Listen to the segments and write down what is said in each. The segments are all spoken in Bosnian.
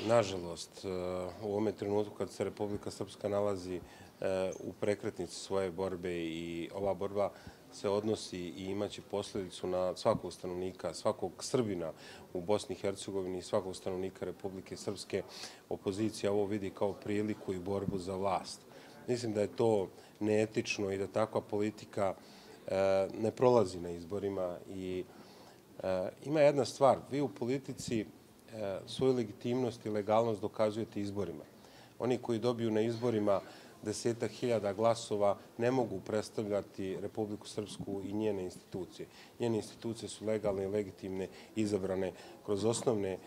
nažalost, u ovome trenutku kad se Republika Srpska nalazi u prekretnici svoje borbe i ova borba se odnosi i imaće posljedicu na svakog stanovnika, svakog Srbina u Bosni i Hercegovini i svakog stanovnika Republike Srpske, opozicija ovo vidi kao priliku i borbu za vlast. Mislim da je to neetično i da takva politika ne prolazi na izborima. I ima jedna stvar, vi u politici svoju legitimnost i legalnost dokazujete izborima. Oni koji dobiju na izborima 10.000 glasova ne mogu predstavljati Republiku Srpsku i njene institucije. Njene institucije su legalne i legitimne, izabrane kroz osnovne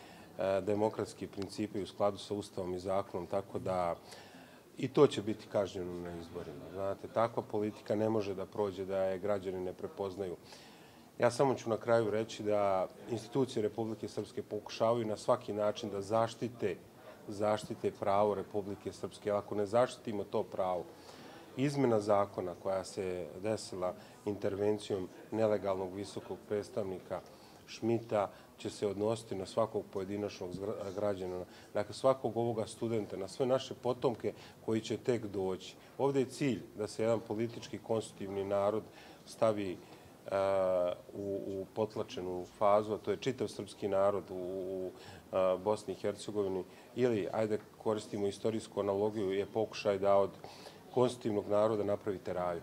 demokratske principe i u skladu sa Ustavom i zakonom, tako da i to će biti kažnjeno na izborima. Znate, takva politika ne može da prođe, da je građani ne prepoznaju. Ja samo ću na kraju reći da institucije Republike Srpske pokušavaju na svaki način da zaštite pravo Republike Srpske. Jer ako ne zaštitimo to pravo, izmena zakona koja se desila intervencijom nelegalnog visokog predstavnika Šmita će se odnositi na svakog pojedinačnog građana, dakle svakog ovoga studenta, na sve naše potomke koji će tek doći. Ovdje je cilj da se jedan politički konstitutivni narod stavi u potlačenu fazu, a to je čitav srpski narod u Bosni i Hercegovini, ili, ajde koristimo istorijsku analogiju, je pokušaj da od konstitutivnog naroda napravite raju.